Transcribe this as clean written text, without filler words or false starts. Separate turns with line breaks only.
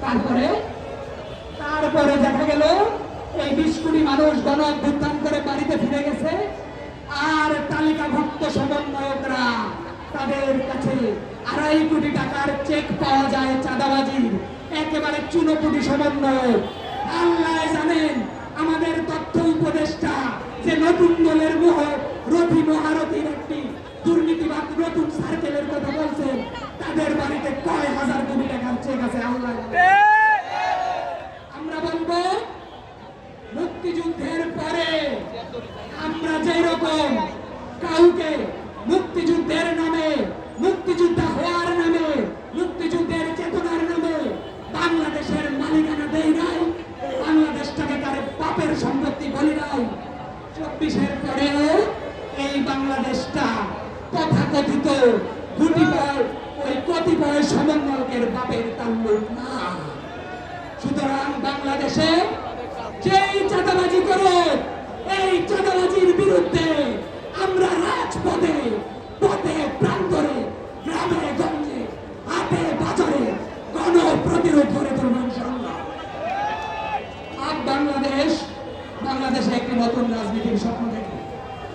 তারপরে তারপরে দেখা গেল এই 20 কোটি মানুষ গণ অভ্যুত্থান করে বাড়িতে ফিরে গেছে, আর তালিকাভুক্ত সমন্বয়করা তাদের কাছে 2.5 কোটি টাকার চেক পাওয়া যায় চাঁদাবাজির, একেবারে চুনোপুটি সমন্বয়ক। আল্লাহ জানেন আমাদের তথ্য উপদেষ্টা যে নতুন দলের রথি মহারথীর একটি দুর্নীতিবাদ নতুন সার্কেলের কথা বলছেন, তাদের বাড়িতে কয় হাজার কোটি টাকার চেক আছে আল্লাহ জানেন। আমরা বলবো মুক্তিযুদ্ধের পরে আমরা যেরকম কাউকে মুক্তিযুদ্ধের নামে, মুক্তিযোদ্ধা হওয়ার নামে, মুক্তিযুদ্ধের চেতনার নামে বাংলাদেশের মালিকানা দেই নাই, বাংলাদেশটাকে তার পাপের সম্পত্তি বলি নাই, 24-এর পরেও এই বাংলাদেশটা তথাকথিত ওই কতিপয় সমন্বয়কের বাপের তাল্লুক না। সুতরাং বাংলাদেশে যেই চাঁদাবাজি করুক, এই চাঁদাবাজির বিরুদ্ধে আমরা রাজপথে, পথে প্রান্তরে, গ্রামে গঞ্জে, হাটে বাজারে গণ প্রতিরোধ করে তুলব ইনশাআল্লাহ। আর বাংলাদেশে একটি নতুন রাজনীতির স্বপ্ন দেখে